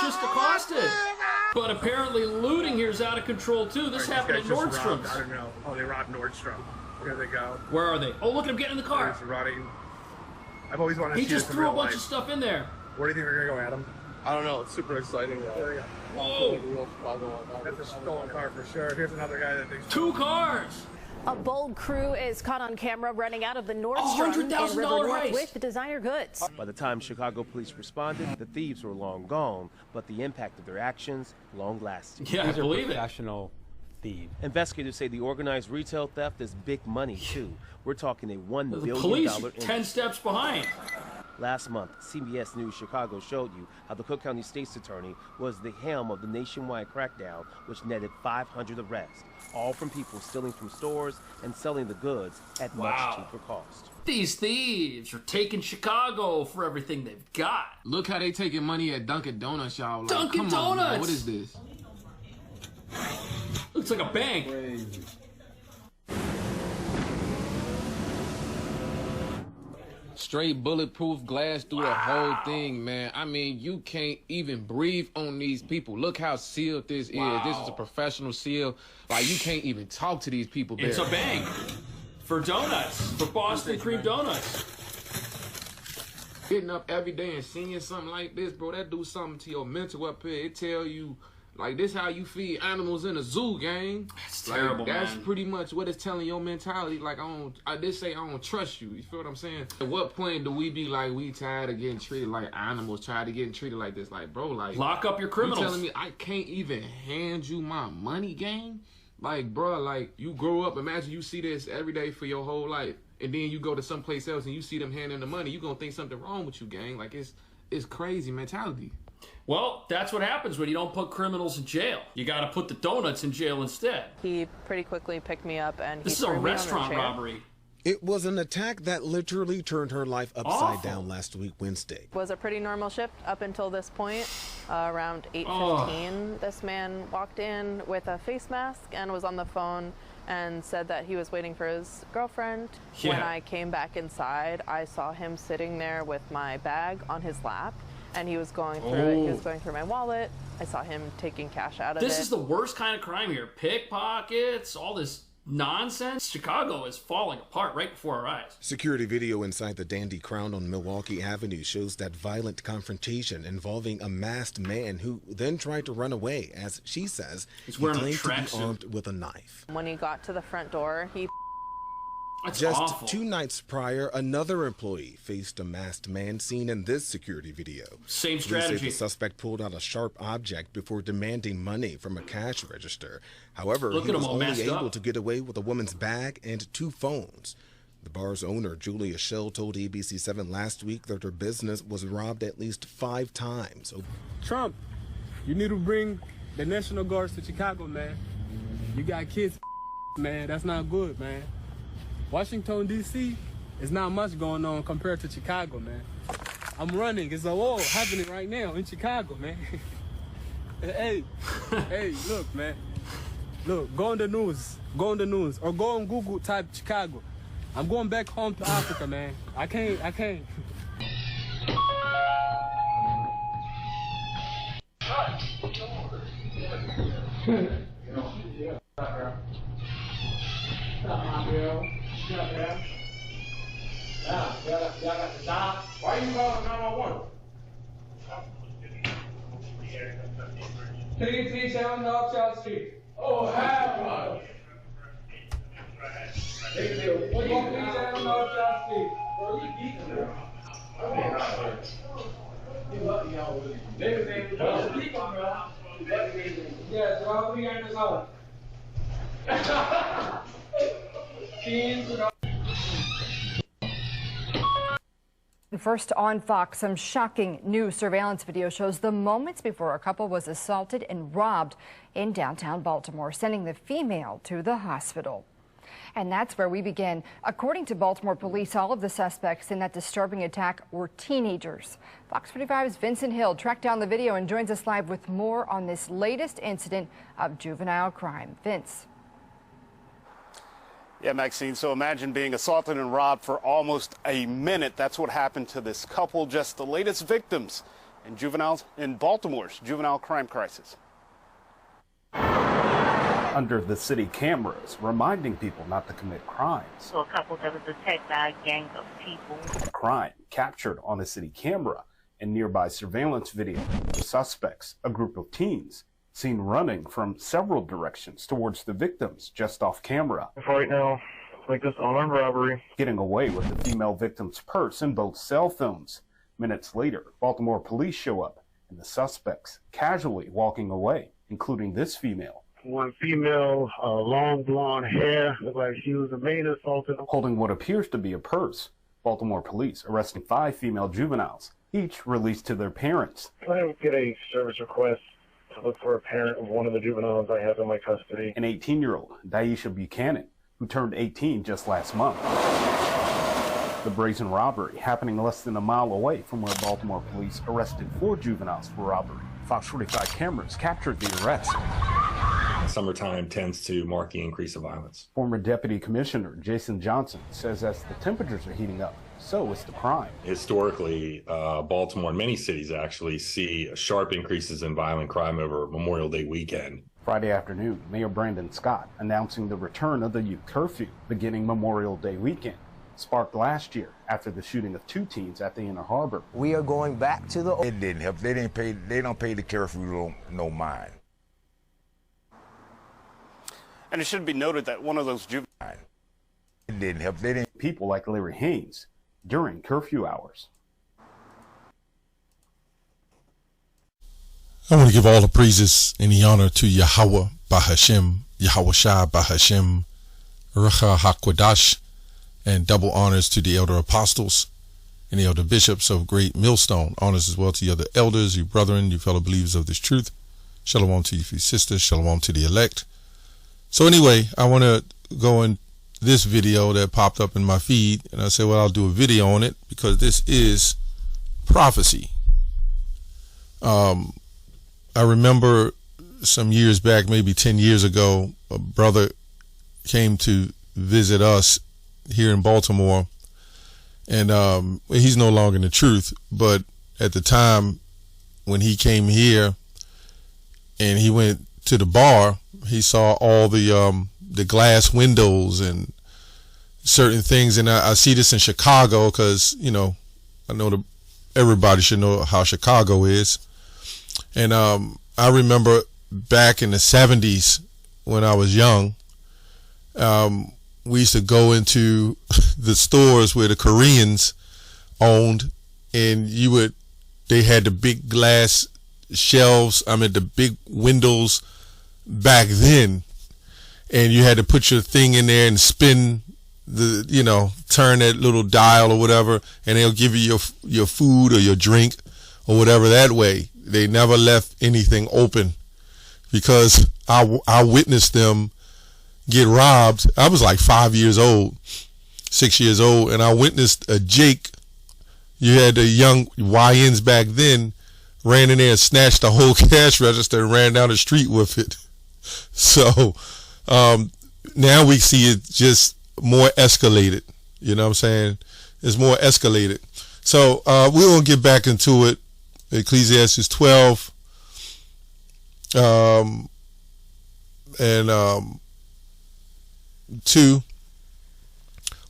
just accosted. But apparently looting here is out of control too. This happened at Nordstrom's. I don't know. Oh, they robbed Nordstrom. Here they go. Where are they? Oh, look at him getting in the car. I've always wanted to see He just threw a bunch of stuff in there. Where do you think they're going to go, Adam? I don't know. It's super exciting. There you go. Whoa! That's a stolen car for sure. Here's another guy that thinks... 2 cars! A bold crew is caught on camera running out of the Nordstrom in $100,000 River North heist with designer goods. By the time Chicago police responded, the thieves were long gone, but the impact of their actions long-lasting. Yeah, I believe it. Professional thieves. Investigators say the organized retail theft is big money, too. We're talking a $1 billion The police industry. 10 steps behind. Last month, CBS News Chicago showed you how the Cook County State's Attorney was the helm of the nationwide crackdown, which netted 500 arrests, all from people stealing from stores and selling the goods at much cheaper cost. These thieves are taking Chicago for everything they've got. Look how they taking money at Dunkin' Donuts, y'all. Like, Dunkin' come Donuts! on, man. What is this? Looks like a bank. Crazy. Straight bulletproof glass through the whole thing, man. I mean, you can't even breathe on these people. Look how sealed this is. This is a professional seal. Like, you can't even talk to these people, Barry. It's a bank for donuts, for Boston cream donuts. Getting up every day and seeing something like this, bro, that do something to your mental up here. It tell you, like, this how you feed animals in a zoo, gang. That's terrible, That's man. pretty much what it's telling your mentality. Like, I did say I don't trust you. You feel what I'm saying? At what point do we be like, we tired of getting treated like animals, tired of getting treated like this? Like, bro, like... Lock up your criminals. You telling me I can't even hand you my money, gang? Like, bro, like, you grow up, imagine you see this every day for your whole life, and then you go to someplace else and you see them handing the money, you gonna think something wrong with you, gang. Like, it's crazy mentality. Well, that's what happens when you don't put criminals in jail. You got to put the donuts in jail instead. He pretty quickly picked me up and This is a restaurant robbery. It was an attack that literally turned her life upside down last week, Wednesday. It was a pretty normal shift up until this point. Around 8:15, this man walked in with a face mask and was on the phone and said that he was waiting for his girlfriend. Yeah. When I came back inside, I saw him sitting there with my bag on his lap, and he was going through it. He was going through my wallet. I saw him taking cash out of it. This is the worst kind of crime here. Pickpockets, all this nonsense. Chicago is falling apart right before our eyes. Security video inside the Dandy Crown on Milwaukee Avenue shows that violent confrontation involving a masked man who then tried to run away, as she says he claimed to be armed with a knife. When he got to the front door, he... That's Just awful. 2 nights prior, another employee faced a masked man seen in this security video. Same Police strategy. say the suspect pulled out a sharp object before demanding money from a cash register. However, he was only able to get away with a woman's bag and 2 phones. The bar's owner, Julia Schell, told ABC7 last week that her business was robbed at least 5 times. Trump, you need to bring the National Guards to Chicago, man. You got kids, man. That's not good, man. Washington, D.C. is not much going on compared to Chicago, man. I'm running. It's a war happening right now in Chicago, man. Hey, look, man. Look, go on the news. Go on the news. Or go on Google, type Chicago. I'm going back home to Africa, man. I can't. Why are you calling 911? Can you please tell North South Street? Oh, hell no. Can you please tell North South Street? Yes, I'll be in this house. First on Fox, some shocking new surveillance video shows the moments before a couple was assaulted and robbed in downtown Baltimore, sending the female to the hospital. And that's where we begin. According to Baltimore police, all of the suspects in that disturbing attack were teenagers. Fox 45's Vincent Hill tracked down the video and joins us live with more on this latest incident of juvenile crime. Vince. Yeah, Maxine, so imagine being assaulted and robbed for almost a minute. That's what happened to this couple, just the latest victims in Baltimore's juvenile crime crisis. Under the city cameras, reminding people not to commit crimes. So a couple that was attacked by a gang of people. A crime captured on a city camera and nearby surveillance video. The suspects, a group of teens, seen running from several directions towards the victims just off camera. Right now, like this armed robbery. Getting away with the female victim's purse and both cell phones. Minutes later, Baltimore police show up and the suspects casually walking away, including this female. One female, long blonde hair, looked like she was the main assaultant. Holding what appears to be a purse. Baltimore police arresting 5 female juveniles, each released to their parents. I would get a service request to look for a parent of one of the juveniles I have in my custody. An 18-year-old, Daisha Buchanan, who turned 18 just last month. The brazen robbery happening less than a mile away from where Baltimore police arrested 4 juveniles for robbery. Fox 45 cameras captured the arrest. Summertime tends to mark the increase of violence. Former Deputy Commissioner Jason Johnson says as the temperatures are heating up, so is the crime. Historically, Baltimore and many cities actually see sharp increases in violent crime over Memorial Day weekend. Friday afternoon, Mayor Brandon Scott announcing the return of the youth curfew beginning Memorial Day weekend, sparked last year after the shooting of 2 teens at the Inner Harbor. We are going back to the... It didn't help. They don't pay the curfew no mind. And it should be noted that one of those It didn't help. They didn't. People like Larry Haynes during curfew hours. I want to give all the praises and the honor to Yahweh Bahashem, Yahweh Shai Bahashem, Rucha HaKodash, and double honors to the elder apostles and the elder bishops of Great Millstone. Honors as well to the other elders, you brethren, you fellow believers of this truth. Shalom to you, sisters. Shalom to the elect. So anyway, I want to go in this video that popped up in my feed, and I said, well, I'll do a video on it because this is prophecy. I remember some years back, maybe 10 years ago, a brother came to visit us here in Baltimore, and he's no longer in the truth, but at the time when he came here and he went to the bar, he saw all the glass windows and certain things, and I see this in Chicago because, you know, I know everybody should know how Chicago is. And I remember back in the 70s when I was young, we used to go into the stores where the Koreans owned, and they had the big glass shelves, the big windows back then, and you had to put your thing in there and spin turn that little dial or whatever, and they'll give you your food or your drink or whatever that way. They never left anything open because I witnessed them get robbed. I was like 6 years old, and I witnessed a Jake. You had the young YNs back then ran in there and snatched the whole cash register and ran down the street with it. So now we see it just more escalated. You know what I'm saying? It's more escalated. So we're going to get back into it. Ecclesiastes 12 and 2.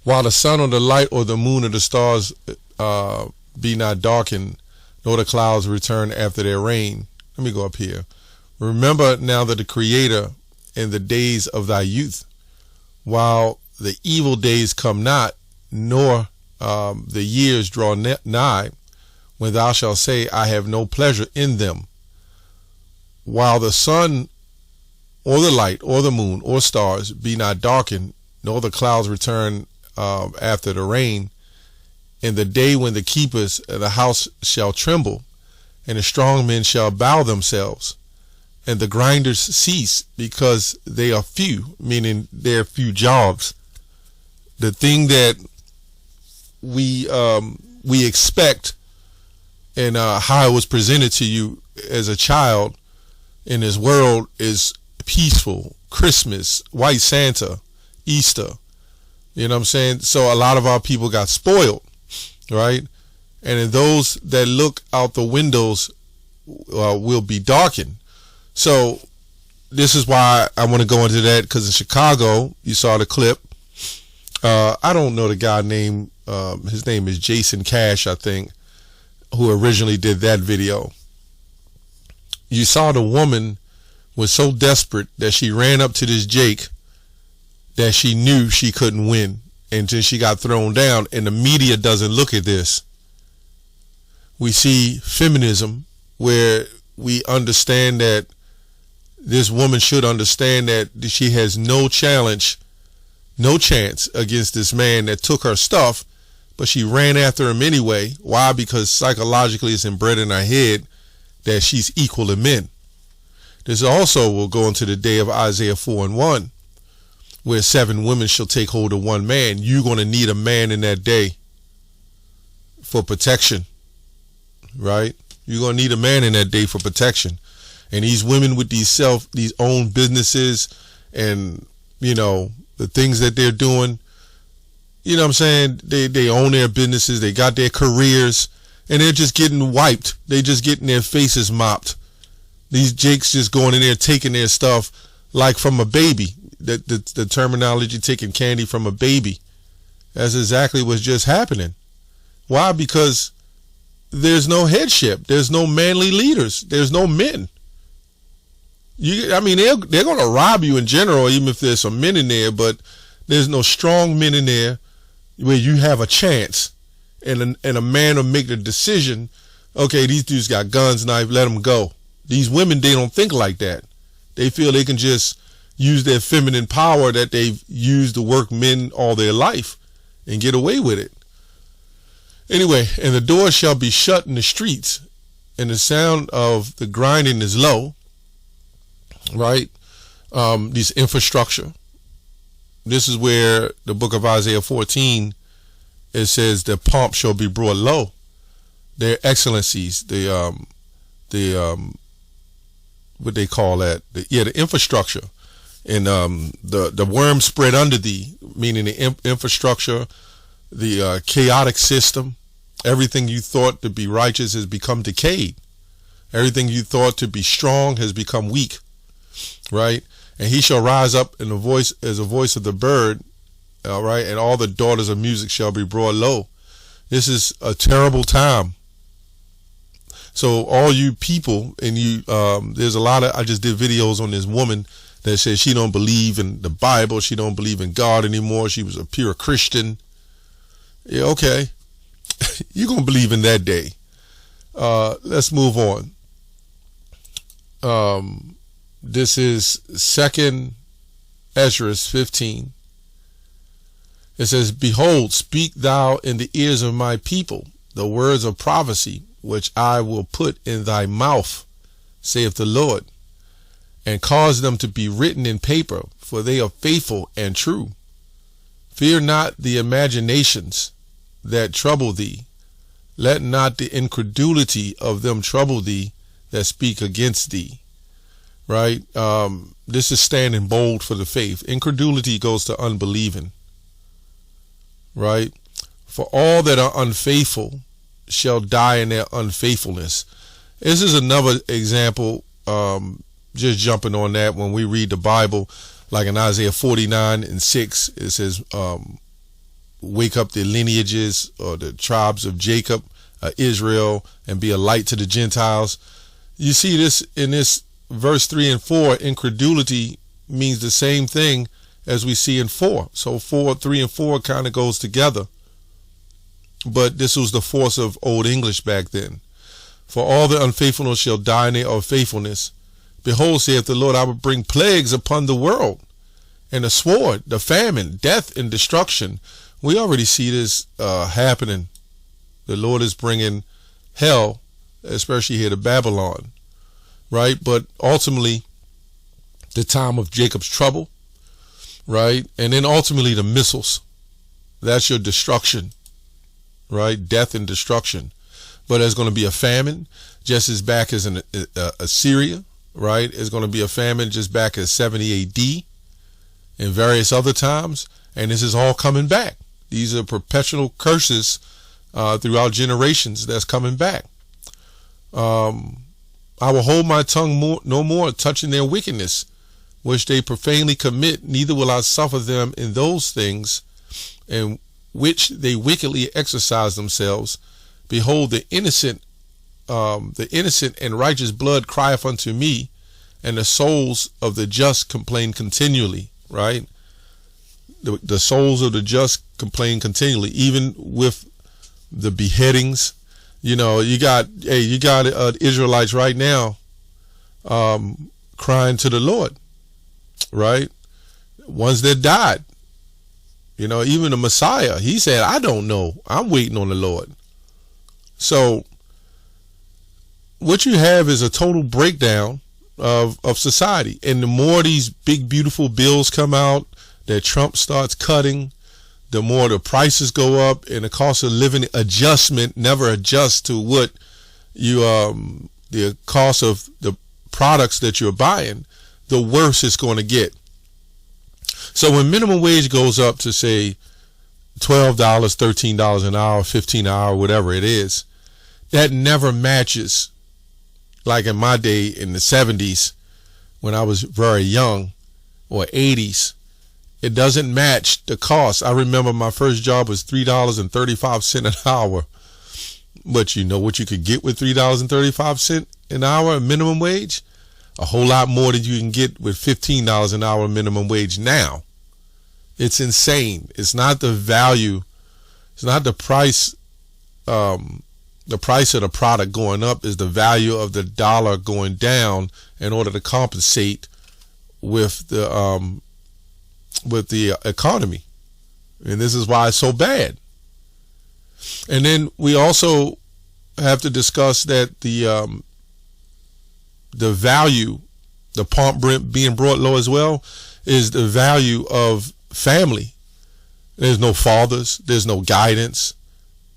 While the sun or the light or the moon or the stars be not darkened, nor the clouds return after their rain. Let me go up here. Remember now that the Creator in the days of thy youth, while the evil days come not, nor the years draw nigh, when thou shalt say, I have no pleasure in them. While the sun or the light or the moon or stars be not darkened, nor the clouds return after the rain, in the day when the keepers of the house shall tremble, and the strong men shall bow themselves, and the grinders cease because they are few, meaning there are few jobs. The thing that we expect and how it was presented to you as a child in this world is peaceful, Christmas, White Santa, Easter. You know what I'm saying? So a lot of our people got spoiled, right? and in those that look out the windows will be darkened. So this is why I want to go into that, because in Chicago, you saw the clip. I don't know the guy name. His name is Jason Cash, I think, who originally did that video. You saw the woman was so desperate that she ran up to this Jake that she knew she couldn't win until she got thrown down. And the media doesn't look at this. We see feminism where we understand that this woman should understand that she has no chance against this man that took her stuff, but she ran after him anyway. Why? Because psychologically it's inbred in her head that she's equal to men. This also will go into the day of Isaiah 4:1, where 7 women shall take hold of one man. You're going to need a man in that day for protection, right? You're going to need a man in that day for protection. And these women with these own businesses and, you know, the things that they're doing, you know what I'm saying? They own their businesses. They got their careers, and they're just getting wiped. They just getting their faces mopped. These jakes just going in there taking their stuff like from a baby. The terminology, taking candy from a baby. That's exactly what's just happening. Why? Because there's no headship. There's no manly leaders. There's no men. They're going to rob you in general, even if there's some men in there, but there's no strong men in there where you have a chance and a man will make the decision, okay, these dudes got guns, knife, let them go. These women, they don't think like that. They feel they can just use their feminine power that they've used to work men all their life and get away with it. Anyway, and the door shall be shut in the streets, and the sound of the grinding is low, right? These infrastructure. This is where the book of Isaiah 14, it says the pomp shall be brought low. Their excellencies, what they call that? The infrastructure. And the worm spread under thee, meaning the infrastructure, the chaotic system. Everything you thought to be righteous has become decayed. Everything you thought to be strong has become weak, right? And he shall rise up in the voice as a voice of the bird, all right? And all the daughters of music shall be brought low. This is a terrible time. So all you people, and you, there's a lot of, I just did videos on this woman that says she don't believe in the Bible. She don't believe in God anymore. She was a pure Christian. Yeah, okay. You're going to believe in that day. Let's move on. This is 2 Ezra 15. It says, behold, speak thou in the ears of my people the words of prophecy, which I will put in thy mouth, saith the Lord, and cause them to be written in paper, for they are faithful and true. Fear not the imaginations that trouble thee. Let not the incredulity of them trouble thee that speak against thee. Right? This is standing bold for the faith. Incredulity goes to unbelieving. Right? For all that are unfaithful shall die in their unfaithfulness. This is another example, just jumping on that, when we read the Bible, like in Isaiah 49:6, it says, wake up the lineages or the tribes of Jacob, Israel, and be a light to the Gentiles. You see this in this verse 3 and 4. Incredulity means the same thing as we see in 4. So 3 and 4 kind of goes together. But this was the force of Old English back then. For all the unfaithfulness shall die in their unfaithfulness. Behold, saith the Lord, I will bring plagues upon the world, and the sword, the famine, death, and destruction. We already see this happening. The Lord is bringing hell, especially here to Babylon, right? But ultimately, the time of Jacob's trouble, right? And then ultimately the missiles. That's your destruction, right? Death and destruction. But there's going to be a famine just as back as in Assyria, right? It's going to be a famine just back as 70 AD and various other times. And this is all coming back. These are perpetual curses throughout generations that's coming back. I will hold my tongue no more touching their wickedness, which they profanely commit, neither will I suffer them in those things in which they wickedly exercise themselves. Behold, the innocent and righteous blood crieth unto me, and the souls of the just complain continually, right? The souls of the just complain continually, even with the beheadings. You know, you got Israelites right now crying to the Lord, right? Ones that died. You know, even the Messiah, he said, I don't know. I'm waiting on the Lord. So what you have is a total breakdown of society. And the more these big, beautiful bills come out that Trump starts cutting, the more the prices go up, and the cost of living adjustment never adjusts to what you the cost of the products that you're buying, the worse it's going to get. So when minimum wage goes up to, say, $12, $13 an hour, $15 an hour, whatever it is, that never matches, like in my day in the 70s when I was very young, or 80s. It doesn't match the cost. I remember my first job was $3.35 an hour. But you know what you could get with $3.35 an hour minimum wage? A whole lot more than you can get with $15 an hour minimum wage now. It's insane. It's not the value. It's not the price. The price of the product going up is the value of the dollar going down in order to compensate with the economy. And this is why it's so bad. And then we also have to discuss that the value, the pump being brought low as well, is the value of family. There's no fathers, there's no guidance.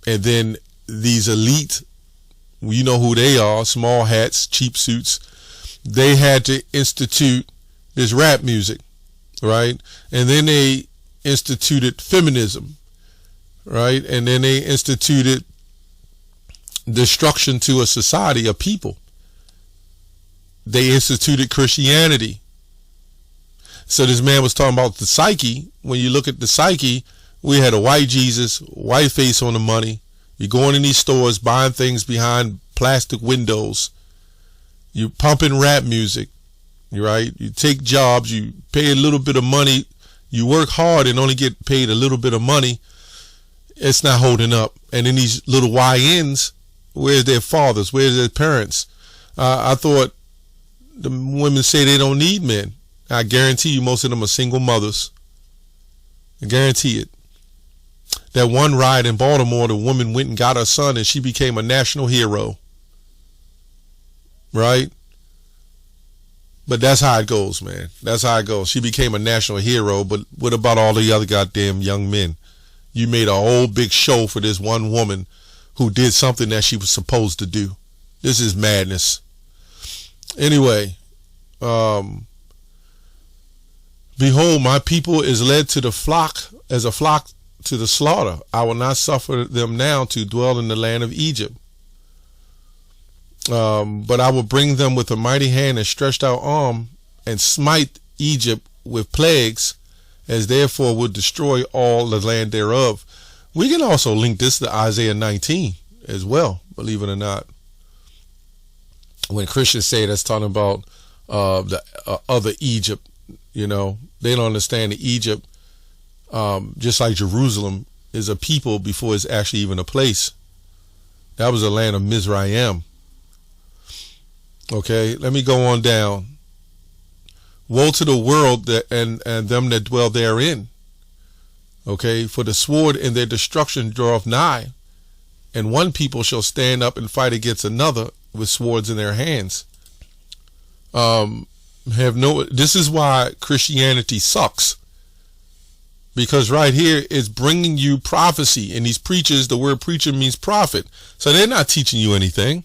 And then these elite, you know who they are, small hats, cheap suits, they had to institute this rap music, right? And then they instituted feminism, right? And then they instituted destruction to a society, a people. They instituted Christianity. So this man was talking about the psyche. When you look at the psyche, we had a white Jesus, white face on the money. You're going in these stores, buying things behind plastic windows. You pumping rap music, right? You take jobs, you pay a little bit of money. You work hard and only get paid a little bit of money. It's not holding up. And then these little YNs, where's their fathers? Where's their parents? I thought the women say they don't need men. I guarantee you most of them are single mothers. I guarantee it. That one riot in Baltimore, the woman went and got her son and she became a national hero. Right? But that's how it goes, man. That's how it goes. She became a national hero, but what about all the other goddamn young men? You made a whole big show for this one woman who did something that she was supposed to do. This is madness. Anyway, behold, my people is led to the flock as a flock to the slaughter. I will not suffer them now to dwell in the land of Egypt. But I will bring them with a mighty hand and stretched out arm and smite Egypt with plagues, as therefore will destroy all the land thereof. We can also link this to Isaiah 19 as well, believe it or not. When Christians say that's talking about the other Egypt, you know, they don't understand that Egypt, just like Jerusalem, is a people before it's actually even a place. That was the land of Mizraim. Okay, let me go on down. Woe to the world and them that dwell therein. Okay, for the sword and their destruction draweth nigh, and one people shall stand up and fight against another with swords in their hands. This is why Christianity sucks. Because right here it's bringing you prophecy, and these preachers, the word preacher means prophet. So they're not teaching you anything.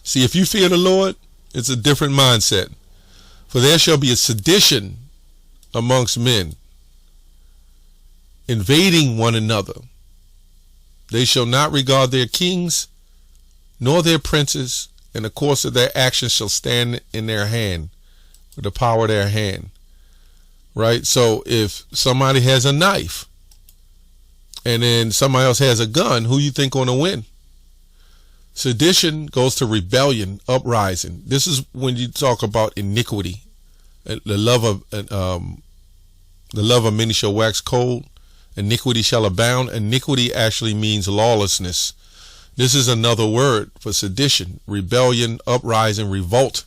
See, if you fear the Lord, it's a different mindset. For there shall be a sedition amongst men, invading one another. They shall not regard their kings nor their princes, and the course of their actions shall stand in their hand, with the power of their hand. Right? So if somebody has a knife and then somebody else has a gun, who you think gonna win? Sedition goes to rebellion, uprising. This is when you talk about iniquity. The love of many shall wax cold. Iniquity shall abound. Iniquity actually means lawlessness. This is another word for sedition, rebellion, uprising, revolt,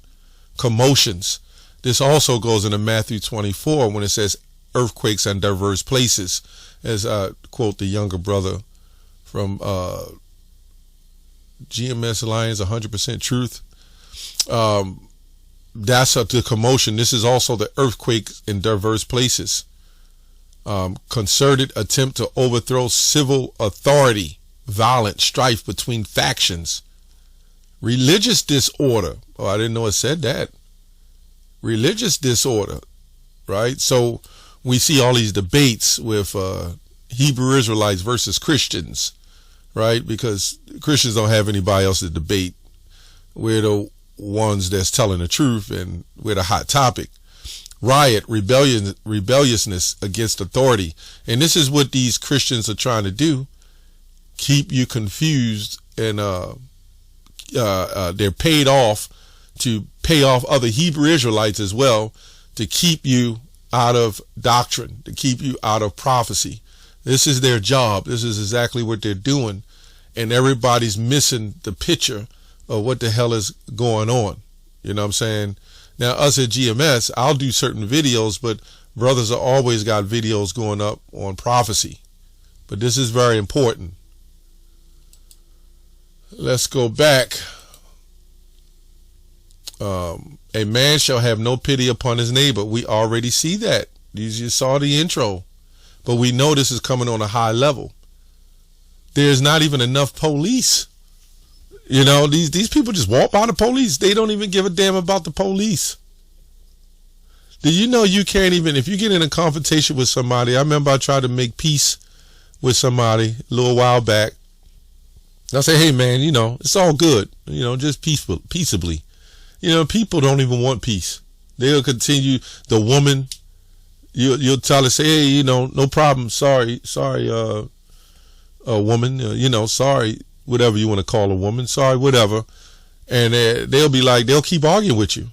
commotions. This also goes into Matthew 24 when it says earthquakes in diverse places, as I quote the younger brother from GMS Alliance, 100% Truth. That's the commotion. This is also the earthquake in diverse places. Concerted attempt to overthrow civil authority, violent strife between factions, religious disorder. Oh, I didn't know it said that. Religious disorder, right? So we see all these debates with Hebrew Israelites versus Christians, right? Because Christians don't have anybody else to debate. We're the ones that's telling the truth, and we're the hot topic. Riot, rebelliousness against authority. And this is what these Christians are trying to do. Keep you confused, and they're paid off to pay off other Hebrew Israelites as well, to keep you out of doctrine, to keep you out of prophecy. This is their job. This is exactly what they're doing. And everybody's missing the picture of what the hell is going on. You know what I'm saying? Now, us at GMS, I'll do certain videos, but brothers have always got videos going up on prophecy. But this is very important. Let's go back. A man shall have no pity upon his neighbor. We already see that. You just saw the intro. But we know this is coming on a high level. There's not even enough police. You know, these people just walk by the police. They don't even give a damn about the police. Do you know you can't even, if you get in a confrontation with somebody, I remember I tried to make peace with somebody a little while back. I say, hey man, you know, it's all good. You know, just peaceably. You know, people don't even want peace. They'll continue. The woman, you'll tell her, say, hey, you know, no problem. Sorry, woman, you know, sorry, whatever you want to call a woman. Sorry, whatever. And they'll be like, they'll keep arguing with you.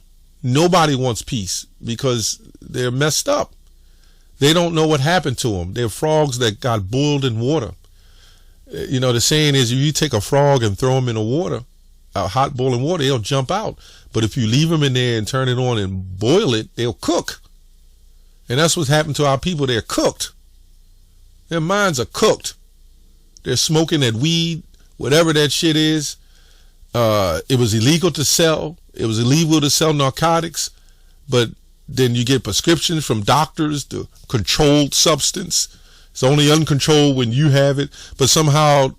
Nobody wants peace because they're messed up. They don't know what happened to them. They're frogs that got boiled in water. You know, the saying is, if you take a frog and throw them in the water, hot boiling water, they'll jump out. But if you leave them in there and turn it on and boil it, they'll cook. And that's what's happened to our people. They're cooked. Their minds are cooked. They're smoking that weed, whatever that shit is. It was illegal to sell. It was illegal to sell narcotics. But then you get prescriptions from doctors, the controlled substance. It's only uncontrolled when you have it. But somehow,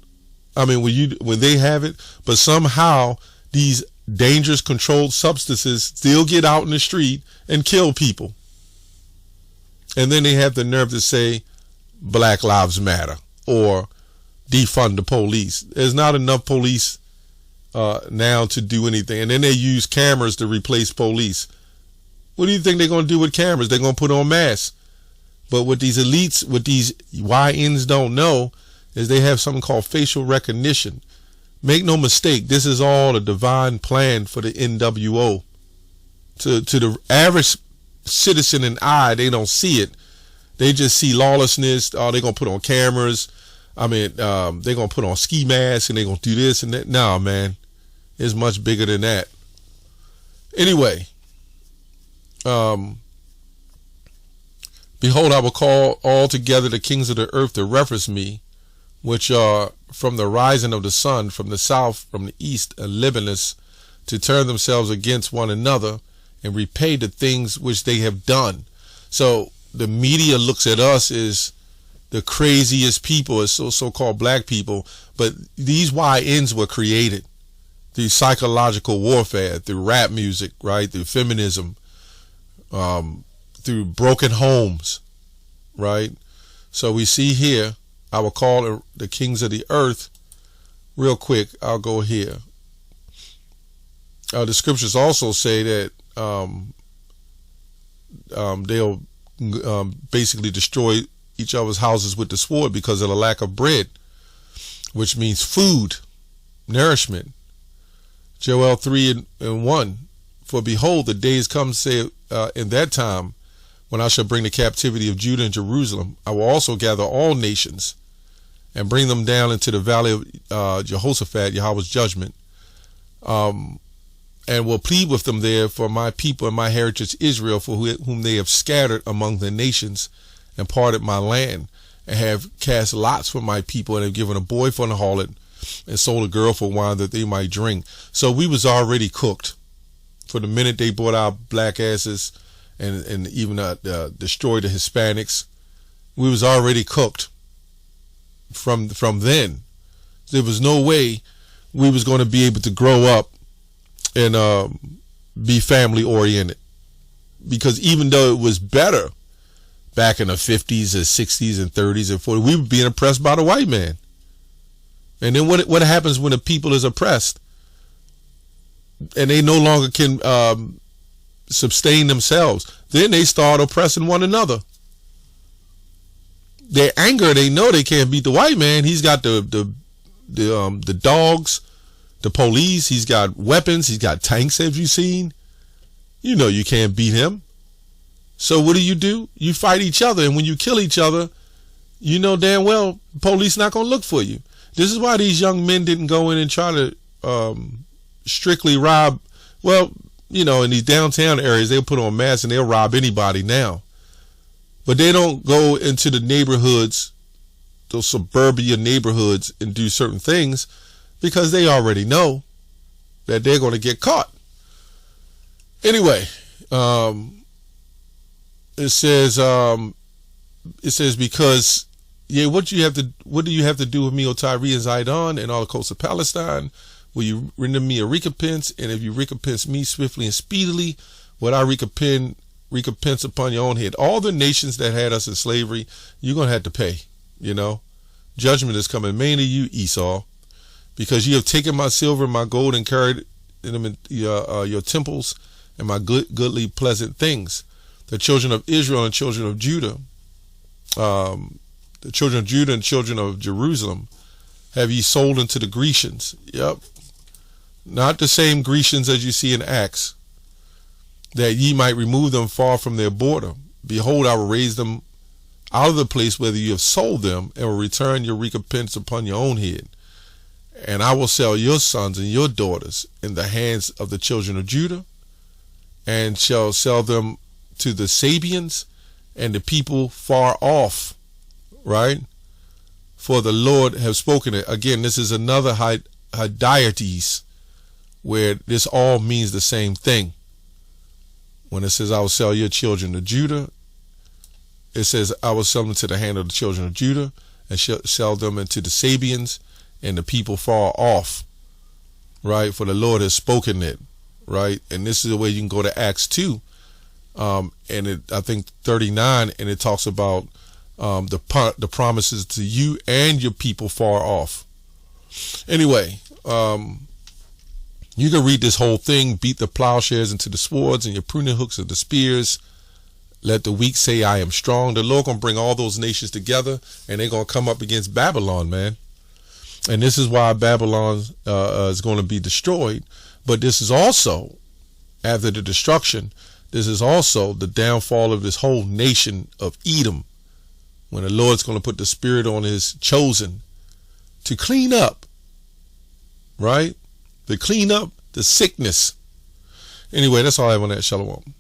I mean, when they have it, but somehow these dangerous controlled substances still get out in the street and kill people. And then they have the nerve to say Black Lives Matter or defund the police. There's not enough police now to do anything. And then they use cameras to replace police. What do you think they're going to do with cameras? They're going to put on masks. But what these elites, what these YNs don't know is they have something called facial recognition. Make no mistake, this is all a divine plan for the NWO. To the average citizen and eye, they don't see it. They just see lawlessness. Oh, they're going to put on cameras. I mean, they're going to put on ski masks and they're going to do this and that. No, man. It's much bigger than that. Anyway, behold, I will call all together the kings of the earth to reference me, which are from the rising of the sun, from the south, from the east, and Libanus, to turn themselves against one another and repay the things which they have done. So the media looks at us as the craziest people, as so-called black people, but these YNs were created through psychological warfare, through rap music, right, through feminism, through broken homes, right? So we see here, I will call the kings of the earth. Real quick, I'll go here. The scriptures also say that they'll basically destroy each other's houses with the sword because of the lack of bread, which means food, nourishment. Joel 3:1. For behold, the days come, say in that time, when I shall bring the captivity of Judah and Jerusalem, I will also gather all nations and bring them down into the valley of Jehoshaphat, Yahweh's judgment, and will plead with them there for my people and my heritage Israel, for whom they have scattered among the nations and parted my land, and have cast lots for my people, and have given a boy for an harlot and sold a girl for wine that they might drink. So we was already cooked. For the minute they brought our black asses and even destroyed the Hispanics, we was already cooked from then. There was no way we was going to be able to grow up and be family oriented, because even though it was better back in the 50s and 60s and 30s and 40s, we were being oppressed by the white man. And then what happens when the people is oppressed and they no longer can sustain themselves? Then they start oppressing one another. Their anger, they know they can't beat the white man. He's got the dogs, the police. He's got weapons. He's got tanks. Have you seen? You know you can't beat him. So what do? You fight each other, and when you kill each other, you know damn well police not gonna look for you. This is why these young men didn't go in and try to strictly rob. Well, you know, in these downtown areas, they'll put on masks and they'll rob anybody now. But they don't go into the neighborhoods, those suburban neighborhoods, and do certain things because they already know that they're going to get caught. Anyway, it says because, yeah, what do you have to do with me, O Tyre and Zidon, and all the coasts of Palestine? Will you render me a recompense? And if you recompense me swiftly and speedily, what I recompense upon your own head. All the nations that had us in slavery, you're going to have to pay, you know. Judgment is coming mainly you, Esau, because you have taken my silver and my gold and carried them in your temples and my goodly, pleasant things. The children of Israel and children of Judah, the children of Judah and children of Jerusalem, have ye sold unto the Grecians. Yep. Not the same Grecians as you see in Acts, that ye might remove them far from their border. Behold, I will raise them out of the place whither you have sold them, and will return your recompense upon your own head. And I will sell your sons and your daughters in the hands of the children of Judah, and shall sell them to the Sabians and the people far off, right? For the Lord have spoken it. Again, this is another Hadiates, where this all means the same thing. When it says, I will sell your children to Judah, it says, I will sell them to the hand of the children of Judah, and sell them into the Sabians and the people far off, right? For the Lord has spoken it, right? And this is the way you can go to Acts 2, and I think 39, and it talks about the promises to you and your people far off. Anyway, you can read this whole thing. Beat the plowshares into the swords and your pruning hooks into the spears. Let the weak say, I am strong. The Lord going to bring all those nations together, and they're going to come up against Babylon, man. And this is why Babylon is going to be destroyed. But this is also, after the destruction, this is also the downfall of this whole nation of Edom, when the Lord's going to put the spirit on his chosen to clean up, right? To clean up the sickness. Anyway, that's all I have on that. Shalom.